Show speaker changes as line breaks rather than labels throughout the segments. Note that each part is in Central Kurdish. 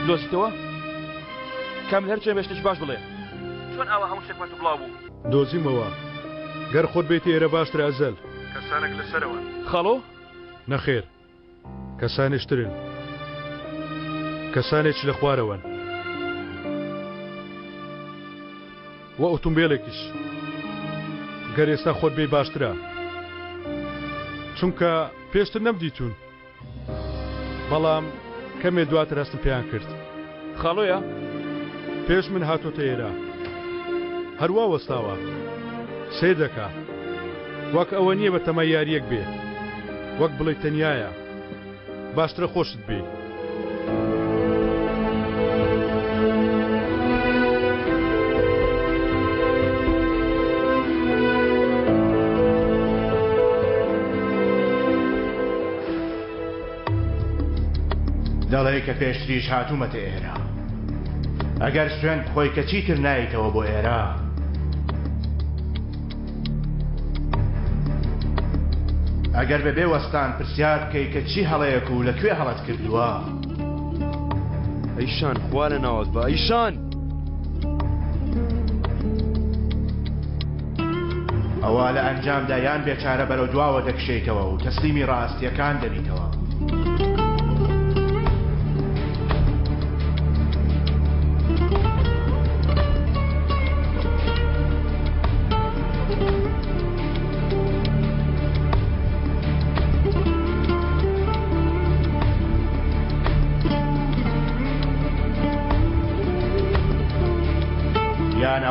دۆستەوە کامل هەرچێ بێشتش باش بڵێ چۆن ئاوا هەموو شتێک بەتە بڵاو بوو
دۆزیمەوە گەر خۆت بێتی ئێرە باشتر ئەزەل
کەسانێک لەسەرەوە خاڵۆ
نەخێر کەسانێشترن کەسانێک لە خوارەوەن وە ئۆتۆمبیلێکیش گەر ئێستا خۆت بێ باشترە چونکە پێشتر نەمدیتون بەڵام کەمێ دواتر هەستم پێیان کرد
خاڵۆیە
پێش من هاتۆتە ئێرە هەروە وەستاوە سێ دەکا وەک ئەوە نییە بە تەمە یاریەک بێ وەک بڵێ تەنیایە باشترە خۆشت بێ
دەڵێ کە پێشتریش هاتوومەتە ئێرە ئەگەر سوێن خۆی کە چیتر نایتەوە بۆ ئێرە ئەگەر بەبێ وەستان پرسیار بکەی کە چی هەڵەیەک و لەکوێ هەڵەت کردووە
ئەیشان خوا لە ناوت بە ئەیشان
ئەوە لە ئەنجامدا یان بێچارە بەرەو دواوە دەکشێتەوە و تەسلیمی ڕاستیەکان دەبیتەوە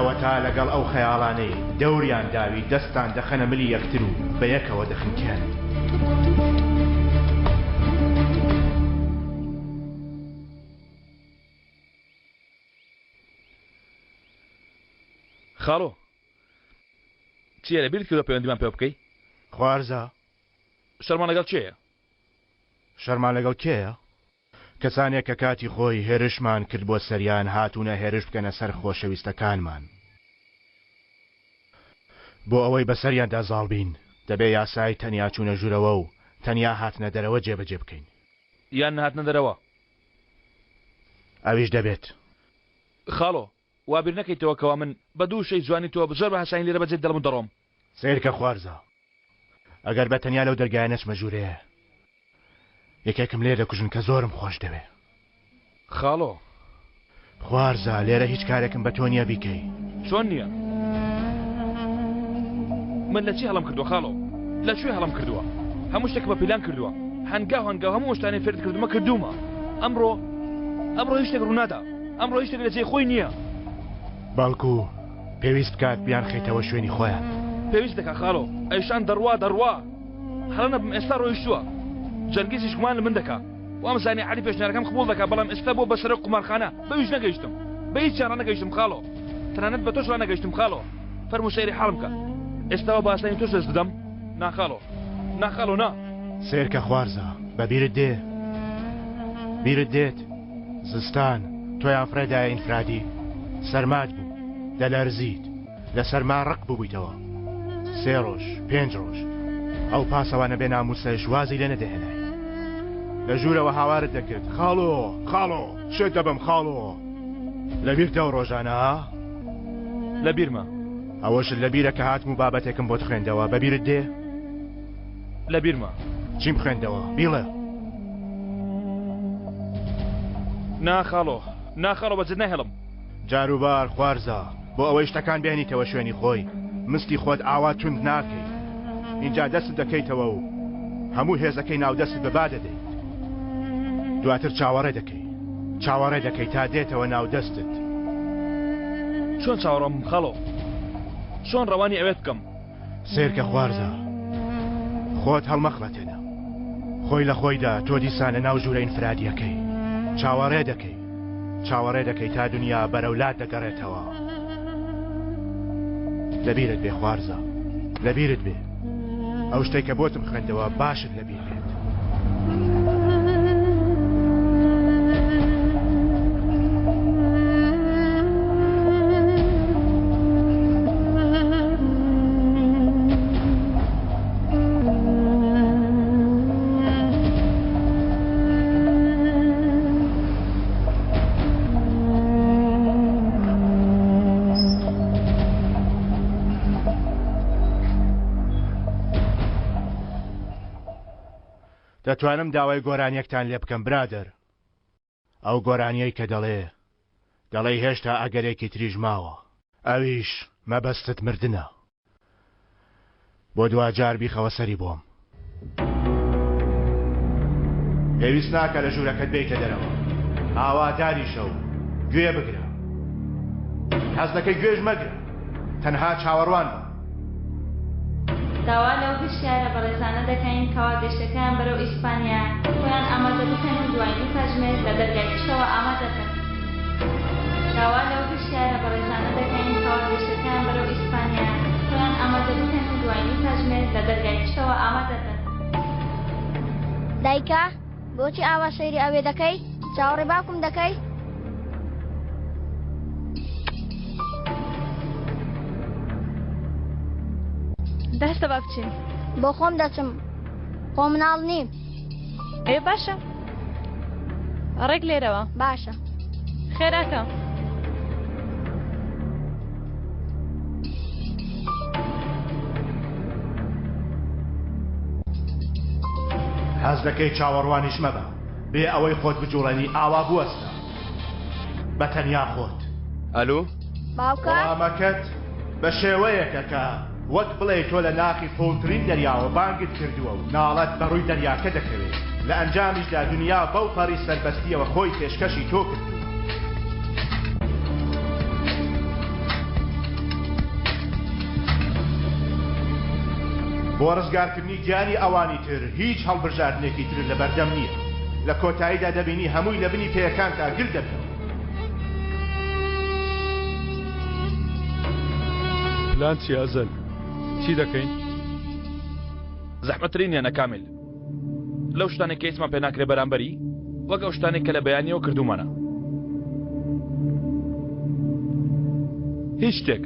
ئەوە تا لەگەڵ ئەو خەیاڵانەی دەوریان داوی دەستان دەخەنە ملی یەکتر و بە یەکەوە دەخنکێن
خاڵۆ چیە لەبیرت کردووە پەیوەندیمان پێ بکەی
خوارزە
شەرمان لەگەڵ چێیە
شەرمان لەگەڵ کێیە کەسانێک کە کاتی خۆی هێرشمان کرد بۆ سەریان هاتوونە هێرش بکەنە سەر خۆشەویستەکانمان بۆ ئەوەی بەسەریاندا زاڵبین دەبێ یاسای تەنیا چوونە ژوورەوە و تەنیا هاتنە دەرەوە جێبەجێ بکەین
یان هاتنە دەرەوە
ئەویش دەبێت
خاڵۆ وابیر نەکەیتەوە کەوا من بە دوو شەی جوانی تۆ بزۆر بە هەساین لێرە بەجێت دەڵم دەڕۆم
سیرکە خوارزە ئەگەر بە تەنیا لەو دەرگایە نەچمە ژوورەیە یەکێکم لێ دەکوژن کە زۆرم خۆش دەوێ
خاڵۆ
خوارزە لێرە هیچ کارێکم بە تۆ نییە بیکەی
چۆن نییە من لە چی هەڵم کردووە خاڵۆ لەکوێ هەڵم کردووە هەموو شتێک بە پیلان کردووە هەنگاو هەموو شتانەی فێرت کردومە کردومە ئەمڕۆ هیچ شتێک ڕوونادا ئەمڕۆ هیچ شتێک لە جێی خۆی نییە
باڵکو پێویست کات بیان خێتەوە شوێنی خۆیان
پێویست دەکا خاڵۆ ئەیشان دەڕوا هەڵەنە بم ئێستا ڕۆیشتووە جەنگیزیش گومان لە من دەکا وام زانی علی پێشنیارەکەم قبوڵ دەکا بەڵام ئێستا بۆ بەسەرە قومارخانە بەویش نەگەیشتم بە هیچ چارە نەگەیشتم خاڵۆ تەنانەت بە تۆش نەگەیشتم خاڵۆ فەرموو سەیری حاڵم کە ئێستاوە باسانی تۆش دەست بدەم ناخاڵۆ نا
سێرکە خوارزە بە بیرت دێت زستان تۆیان فرەدایە ئینفرادی سەرمات بوو دەلەرزیت لە سەرما ڕق بوویتەوە 3 ڕۆژ 5 ڕۆژ ئەو پاسەوانە بێ ناموسەش وازی لێ نەدەهێنای لە ژوورەوە هاوارت دەکرد خاڵۆ شێت دەبم خاڵۆ لەبیرتە و ڕۆژانە
لە بیرمە
ئەوەشت لە بیرە کە هاتم و بابەتێکم بۆ خوێندەوە بەبیرت دێ
لە بیرمە
چیم خوێندەوە بیڵێ
ناخاڵۆ بەجد نەهێڵم
جاروبار خوارزە بۆ ئەوەی شتەکان بێنیتەوە شوێنی خۆی مستی خۆت ئاوا توند ناکەی اینجا دەست دەکەیتەوە و هەموو هێزەکەی ناودەست بەبا دەدەیت دواتر چاوەڕێ دەکەی تا دێتەوە ناودەستت
چۆن چاوەڕۆم خاڵۆ چۆن ڕەوانی ئەوێت بکەم
سێرکە خوارزە خۆت هەڵمەخڵەتێنە خۆی لە خۆیدا تۆ دیسانە ناو ژوورە ئینفرادیەکەی چاوەڕێ دەکەی تا دنیا بەرەولات دەگەڕێتەوە لەبیرت بێ خوارزە لەبیرت بێ ئەو شتێک کە بۆتم خوێندەوە باشت لەبیر بێت دەتوانم داوای گۆرانیەکتان لێ بکەم برادر. ئەو گۆرانیەی کە دەڵێ هێشتا ئەگەرێکی تریژ ماوە، ئەویش مەبەستت مردنە. بۆ دوجار بیخەوە سەری بۆم. پێویست ناکە لە ژوورەکەت بیتە دەرەوە. ئاواداری شەو گوێ بگرە. حەز دەکەی گوێژ مەگرە، تەنها چاوەڕوان بە.
داوا لەو هشیارە بەڕێزانە دەکەین کەوا گەشتەکەیان بەرەو ئیسپانیا خۆیان ئامادە بکەن و دوایین کاتژمێر لە دەرگای کشتەوە ئامادەکەن. داوا لەو هشیارە بەڕێزانە دەکەین کەوا گەشتەکەیان بەرەو ئیسپانیا خۆیان ئامادە بکەن و دوایین کاتژمێر لە دەرگای کشتەوە ئامادەکەن.
دایکە، بۆچی ئاوا سەیری ئەوێ دەکەی؟ چاوەڕێ باوکم دەکەی؟
دەستە با بچین.
بۆ خۆم دەچم، خۆ مناڵ نیم.
ئێ باشە، ڕێک لێرەوە.
باشە.
خێراکە.
حەز دەکەی چاوەڕوانیش مەبە، بێ ئەوەی خۆت بجوڵێنی ئاوا بوەستە بە تەنیا خۆت.
ئەلو؟
باوکە؟
وەڵامەکەت بە شێوەیەکە کە وەک بڵێ تۆ لە ناخی فۆڵترین دەریاوە بانگت کردووە و ناڵەت بەڕووی دەریاکە دەکەوێت. لە ئەنجامیشدا دنیا بەو پەڕی سەربەستیەوە خۆی پێشکەشی تۆ کردو. بۆ ڕزگارکردنی گیانی ئەوانی تر هیچ هەڵبژاردنێکی تر لە بەردەم نییە. لە کۆتاییدا دەبینی هەمووی لە بنی پێیەکانتا گر دەبێت.
پلان چی ئەزەل؟ چی دەکەین؟
زەحمەتترین یانە کامل لەو شتانێک کە هیچمان پێ ناکرێ بەرامبەری وەک ئەو شتانێک کە لە بەیانیەوە کردومانە. هیچ شتێک.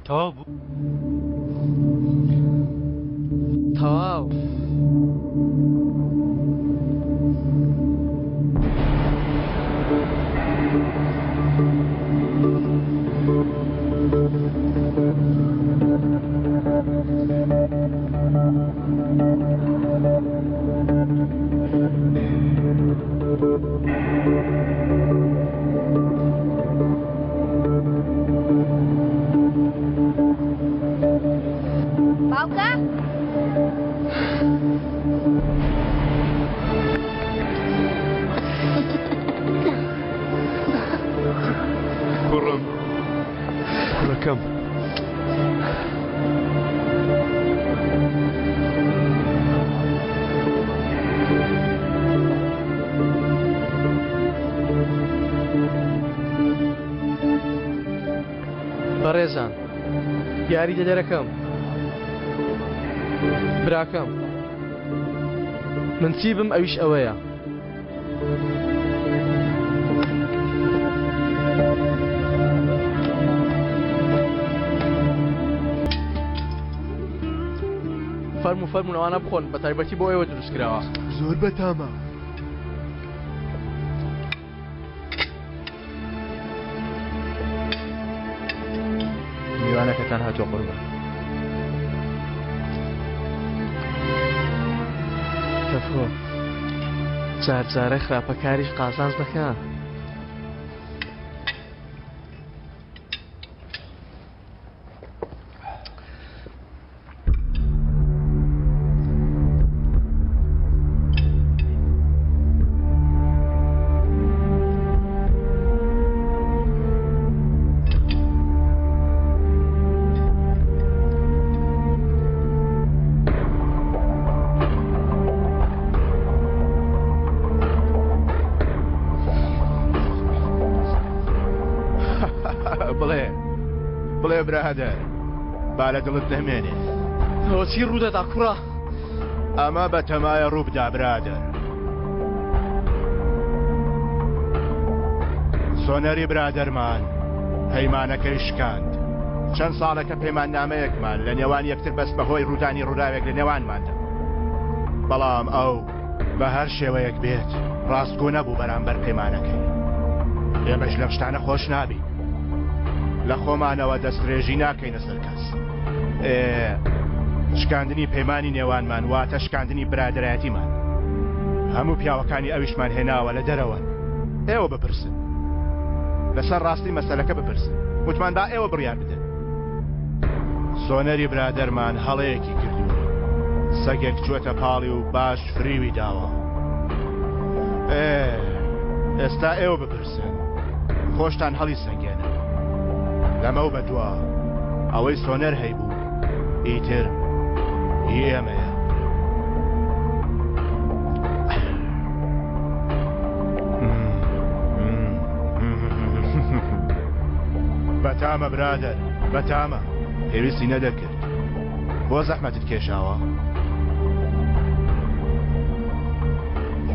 تەواو بوو؟
تەواو.
باوکە؟
کوڕم، کوڕەکەم.
بەڕێزان یاری دەدەرەکەم براکەم من چی بم ئەویش ئەوەیە فەرمون ئەوانە بخۆن بە تایبەتی بۆ ئێوە دروست کراوە
زۆر بەتامە میوانەکەتان هاتووە قوربان
تەفۆ جارجارە خراپەکاریش قازانج دەکەن
بڵێ برادەر با لە دڵت دەمێنێ
ئەوە چی ڕوودەدا کوڕە
ئەمە بە تەمایە ڕووبدا برادەر سۆنەری برادەرمان پەیمانەکەی شکاند چەند ساڵەکە پەیماننامەیەکمان لە نێوان یەکتر بەس بەهۆی ڕوودانی ڕووداوێک لە نێوانماندا بەڵام ئەو بە هەر شێوەیەک بێت ڕاستگۆ نەبوو بەرامبەر پەیمانەکەی ئێمەش لەم شتانە خۆش نابین لە خۆمانەوە دەستڕێژی ناکەینە سەر کەس شکاندنی پەیمانی نێوانمان واتە شکاندنی برادەرایەتیمان هەموو پیاوەکانی ئەویشمان هێناوە لە دەرەوەن ئێوە بپرسن لەسەر ڕاستی مەسەلەکە بپرسن وتمان با ئێوە بڕیار بدەن سۆنەری برادەرمان هەڵەیەکی کردووە سەگێک چوەتە پاڵی و باش فریوی داوە ئێستا ئێوە بپرسن خۆشتان هەڵی سەنگێنە لەمە و بەدووە ئەوەی سۆنەر هەیبوو ئیتر ئێمەیە بەتامە برادەر بەتامە پێویستی نەدەکرد بۆ زەحمەتت کێشاوە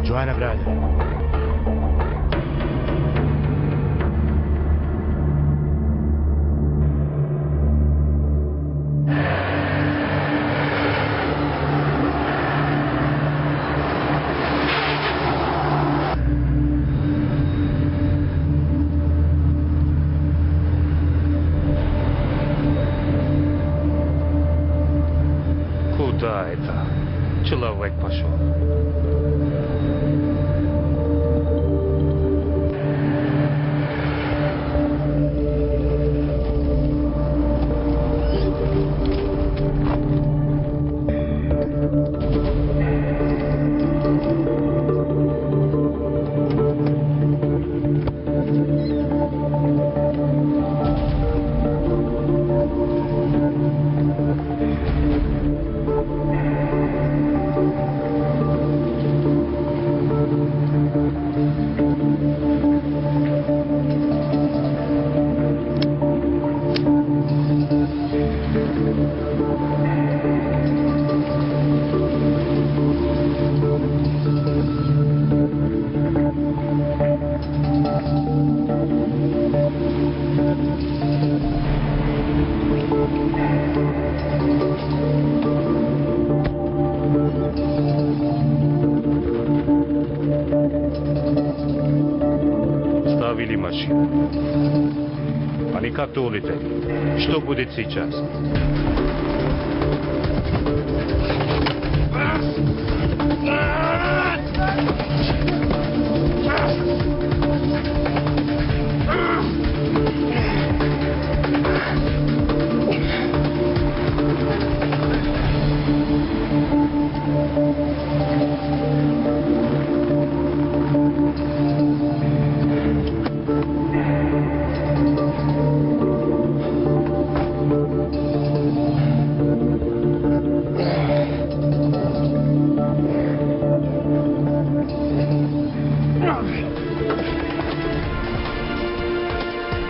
جوانە برادەر
Человек пошел. Ставили машину. Они как-то улетели. Что будет сейчас?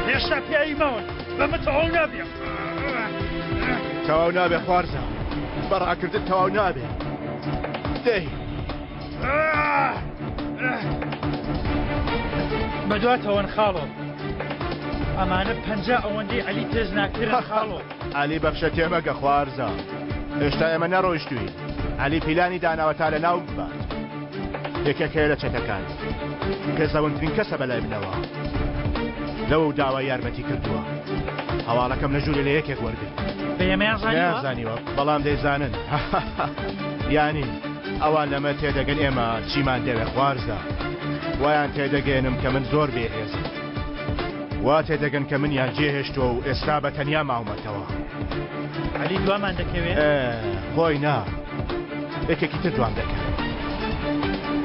هێشتا پیاوی ماون بەمە تۆ
تەواو نابێ
تەواو نابێ خوارزە بەڕاکردت تەواو نابێ دەی
بەدواتەوەن خاڵۆ ئەمانە 50 ئەوەندەی عەلی تێز ناکرن خاڵۆ
عەلی بەفشە تێمەگە خوارزە هێشتا ئێمە نەڕۆیشتووی عەلی پیلانی داناوە تا لە ناو ببات یەکێکەیە لە چەتەکان کە زەوندترین کەسە بەلای بنەوە لەوە داوای یارمەتی کردووە هەواڵەکەم لە ژووری لە یەکێک وەرگرت
پێمەیان
زانیوە بەڵام دەیزانن یانی ئەوان لەمە تێدەگەن ئێمە چیمان دەوێ خوارزە وایان تێدەگەێنم کە من زۆر بێهێزم وا تێدەگەن کە منیان جێهێشتووە و ئێستا بە تەنیا ماومەتەوە
عەلی دوامان دەکەوێت
خۆی نا یەکێکی تر دوام دەکەن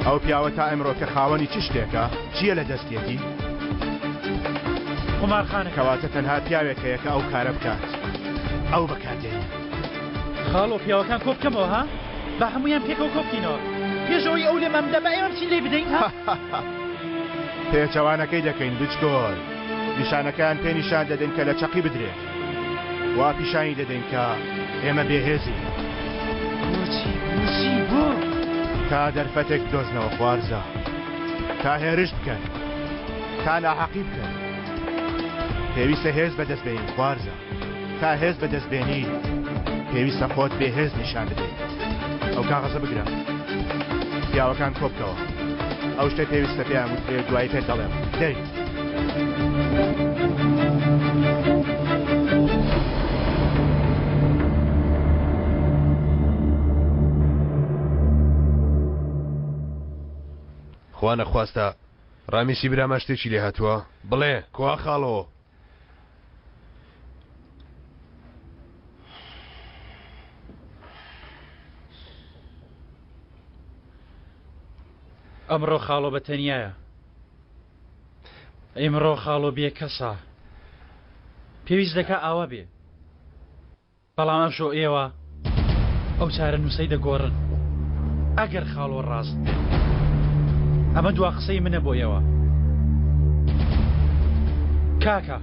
ئەو پیاوە تا ئەمڕۆ کە خاوەنی چ شتێکە چییە لە دەستێتی
قومارخانە
کەواتە تەنها پیاوێکەیە کە ئەو کارە بکات ئەو بەکاردێنی
خاڵۆ پیاوەکان کۆ بکەمەوە ها بە هەمویان پێکەوە کۆبکەینەوە پێشەوەی ئەو لێ مەمدە بە ئێمەم چی لێ بدەین ها
پێچەوانەکەی دەکەین بچکۆل نیشانەکەیان پێ نیشان دەدەین کە لە چەقی بدرێت وا پیشانی دەدەین کە ئێمە بێهێزی
بۆ
تا دەرفەتێک دۆزنەوە خوارزە تا هێرشت بکەن تا ناحەقی بکەن پێویستە هێز بەدەستبێنین خوارزە تا هێز بەدەستبێنی پێویستە خۆت بێهێز نیشان بدەیت ئەو کاغەزە بگرە پیاوەکان کۆبکەوە ئەو شتە پێویستە پێیان وترێت دوایی پێ دەڵێم دەی
خوا نەخواستە ڕامیسی برامە شتێکی لێ هاتووە بڵێ کوا خاڵەوە
ئەمڕۆ خاڵۆ بە تەنیایە ئەمڕۆ خاڵۆ بێ کەسە پێویست دەکا ئاوا بێ بەڵام ئەم شۆ ئێوە ئەو چارە نووسەی دەگۆڕن ئەگەر خاڵۆ ڕاست بێ ئەمە دوا قسەی منە بۆ ئێوە کاکە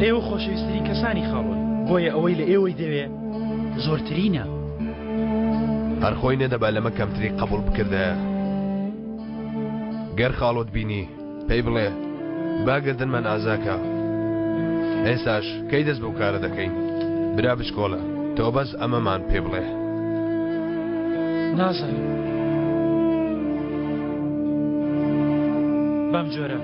ئێوە خۆشەویستترین کەسانی خاڵۆن بۆیە ئەوەی لە ئێوەی دەوێ زۆرترینە
هەرخۆی نەدەبا لەمە کەمتری قبول بکردایە گەر خاڵۆت بینی پێی بڵێ باگردنمان ئازاکە ئێستاش کەی دەست بەو کارە دەکەین برا بچکۆڵە تۆ بەس ئەمەمان پێ بڵێ
نازانم بەم جۆرە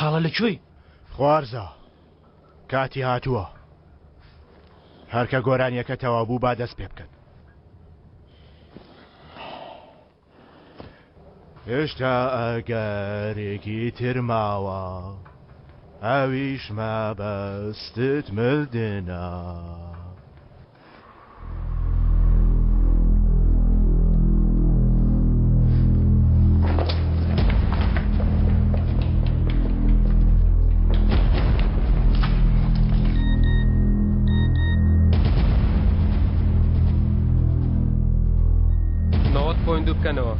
خاڵە لەکوێی
خوارزە کاتی هاتووە هەرکە گۆرانیەکە تەوا بوو با دەست پێ بکەن هێشتا ئەگەرێکی ترماوە ئەویش مەبەستت مردنە
دوو بکەنەوە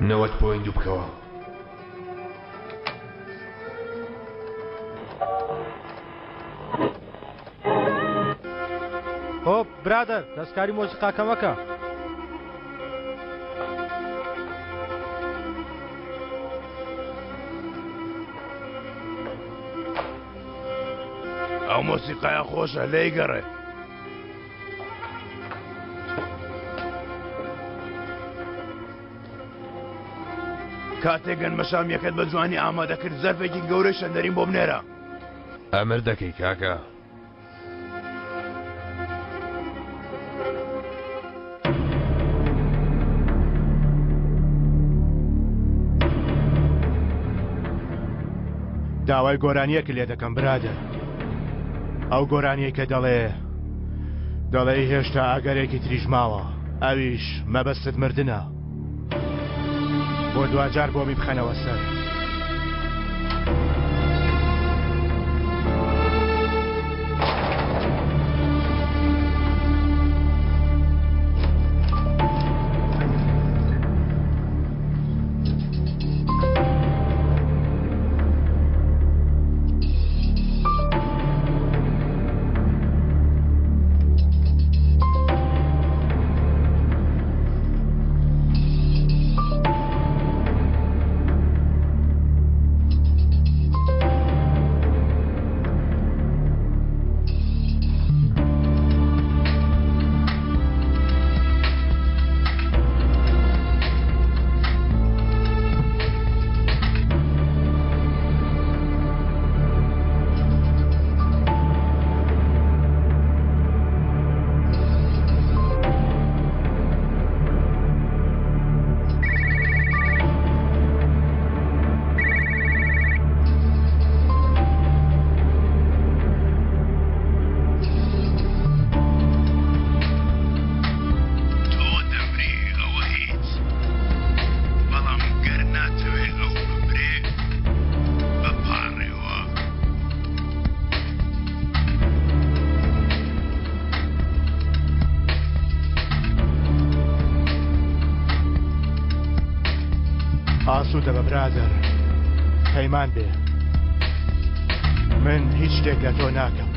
نەوەت بۆی دوو بکەوە
هۆپ برادەر دەستکاری مۆسیقاکە مەکە
ئەو مۆسیقایە خۆشە لێی گەڕێ
کاتێک گەنمەشامیەکەت بە جوانی ئامادەکرد زەرفێکی گەورەی شەندەرین بۆ بنێرە.
ئەمر دەکەی کاکە.
داوای گۆرانیەک لێ دەکەم برادر. ئەو گۆرانیە کە دەڵێ هێشتا ئاگەرێکی تریژ ماوە، ئەویش مەبەستت مردنە. بۆ دوجار بۆ بخەنەوە سەر. ئاسوودە بە برادر، پەیمان بێ من هیچ شتێک لە تۆ ناکەم.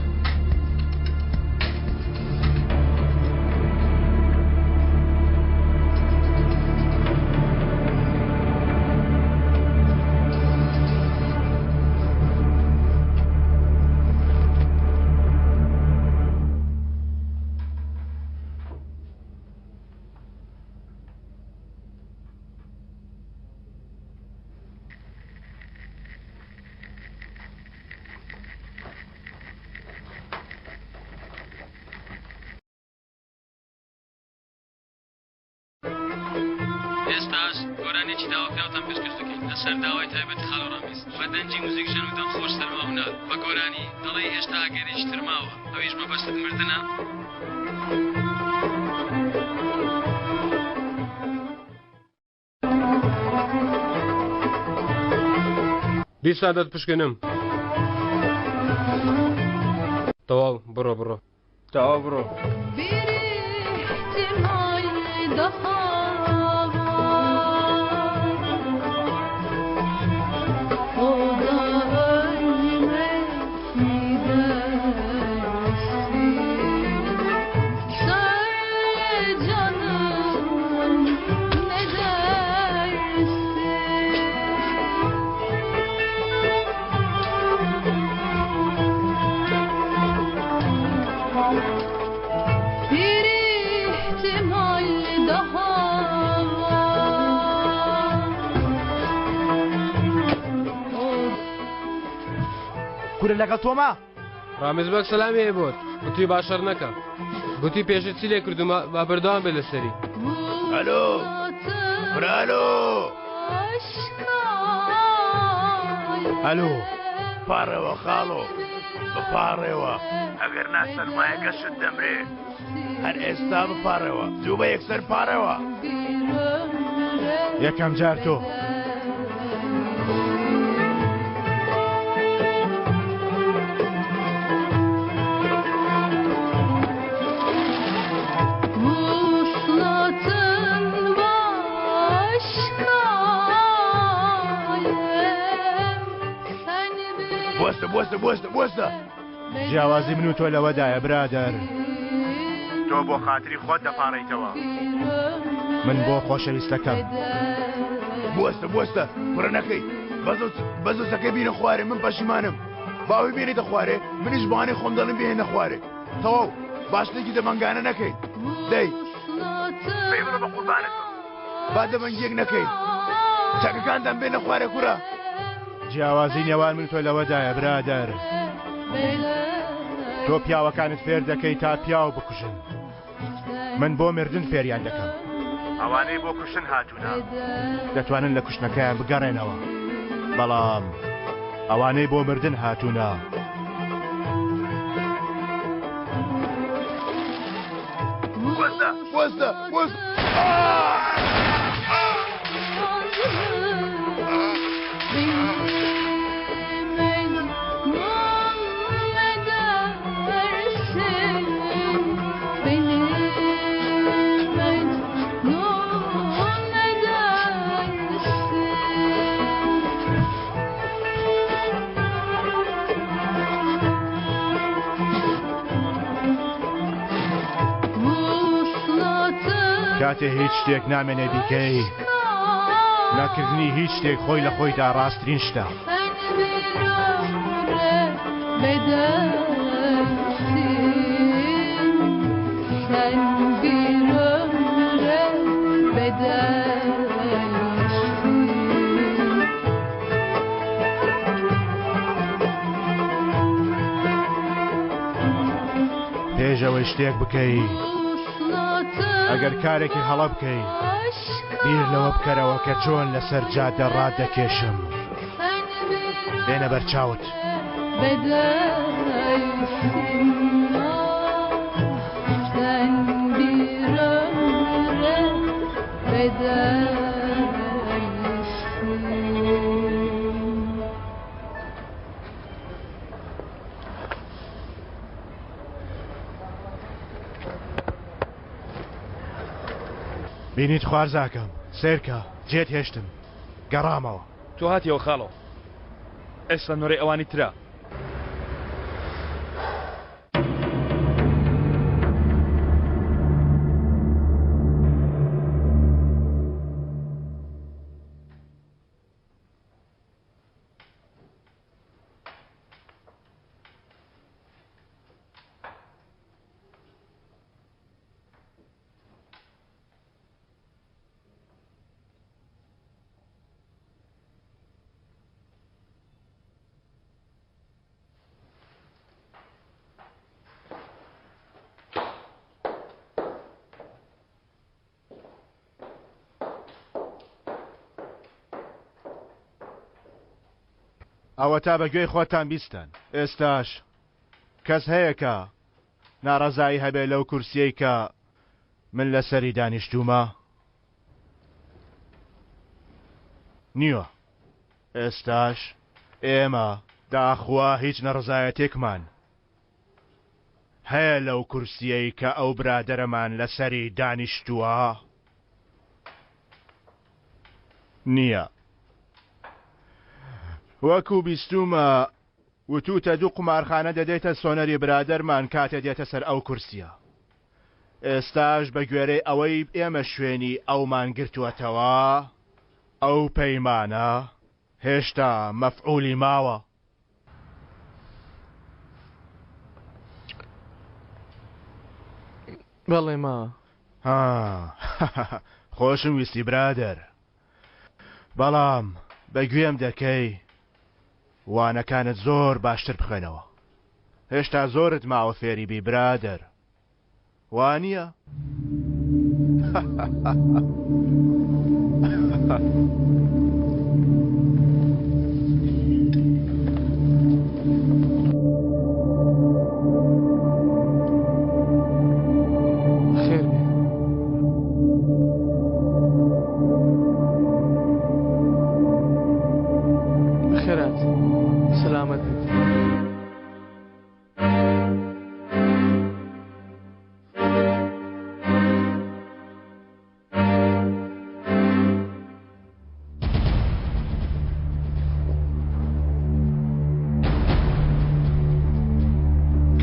ئێستاش گۆرانێکی داواکراوتان پێشکەش دەکەین لەسەر داوای تایبەتی خاڵۆڕامیز بە دەنجی موزیک ژەنودان خۆش سەرماونات بە گۆرانی دەڵێ هێشتا ئاگەرێکی ترماوە ئەویش مەبەستت مردنە.
دیسا دەت پشکنم. تەواو بڕۆ.
تەواو بڕۆ.
کورە لەگەڵ تۆمە؟
ڕامیز بەک سەلامی هەیە بۆت، گوتی باشەڕ نەکە، گوتی پێشت چی لێ کردومە با بەردەوام بێ لەسەری.
ئەلۆ برالۆ
ئەلۆ
پارڕێوە خاڵۆ بپارڕێوە، ئەگەر نا سەرمایەکە شت دەمرێ، هەر ئێستا بپارڕێوە، دوو بە یەکسەر پارڕێوە.
یەکەم جار تۆ.
بۆستە
جیاوازی من و تۆ لەوەدایە برادر. تۆ بۆ خاتری خۆت دەپاڕیتەوە، من بۆ خۆشەویستەکەم.
بۆستە پڕە نەکەی، بەزۆسەکەی بینە خوارێ، من پەشیمانم. باوی بێنێتە خوارێ، منیش بوانەی خۆم دەڵم بهێنە خوارێ. تەواو باشتێکی دەمەنگانە نەکەیت. دەی پێی بڵە بە قوربانەتم با دەمەنگێک نەکەیت. چاکەکانتان بێنە خوارە کوڕە
جیاوازی نێوان من تۆ لەوەدایە برادەر تۆ پیاوەکانت فێر دەکەی تا پیاو بکوژن من بۆ مردن فێریان دەکەم ئەوانەی بۆ کوشتن هاتوونە دەتوانن لە کوشتنەکەیان بگەڕێنەوە بەڵام ئەوانەی بۆ مردن هاتوونە
وەستە وەستە وەستە
کاتێ هیچ شتێک نامێنێ بیکەی ناکردنی هیچ شتێک خۆی لە خۆیدا ڕاستترین شتە پێشەوەی شتێک بکەی ئەگەر کارێکی هەڵە بکەی بیر لەوە بکەرەوە کە چۆن لەسەر جادە ڕادەکێشم بێنە بەرچاوت بینیت خوارزاکەم سێرکە جێت هێشتم گەڕامەوە
تۆ هاتیەوە خاڵەوە ئێستا نۆرەی ئەوانی ترا
ئەوە تا بەگوێی خۆتان بیستن ئێستاش کەس هەیە کە ناڕەزایی هەبێ لەو کورسیەی کە من لەسەری دانیشتومە نیوە ئێستاش ئێمە داخوا هیچ نەڕزایەتێکمان هەیە لەو کورسیەی کە ئەو برادەرەمان لەسەری دانیشتووە نییە وەکو بیستومە وتوتە دوو قمارخانە دەدەیتە سۆنەری برادەرمان کاتێ دێتە سەر ئەو کورسیە ئێستاش بە گوێرەی ئەوەی ئێمە شوێنی ئەومان گرتووەتەوە ئەو پەیمانە هێشتا مەفعولی ماوە
بەڵێ ما
خۆشم ویستی برادەر بەڵام بەگوێم دەکەی وانەکانت زۆر باشتر بخوێنەوە هێشتا زۆرت ماوە فێری بی برادەر وانییە؟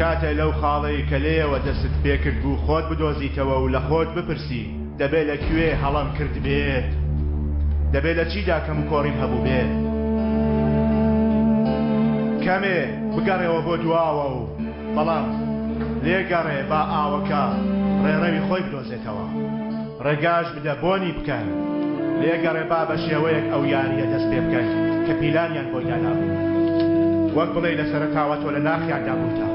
کاتێ لەو خاڵەی کە لێەوە دەست پێکرد بوو خۆت بدۆزیتەوە و لە خۆت بپرسی دەبێت لەکوێ هەڵام کرد بێت دەبێت لە چیدا کەم کۆڕیم هەبوو بێت کەمێ بگەڕێەوە بۆ دواوە و بەڵام لێگەڕێ با ئاوەکە ڕێڕەوی خۆی بدۆزێتەوە ڕێگاش بدە بۆنی بکەن لێگەڕێ با بە شێوەیەک ئەو یاریە دەست پێ بکەین کە پیلانیان بۆی دانابوو وەک بڵێ لە سەرەتاوە تۆ لە ناخیاندا بووتە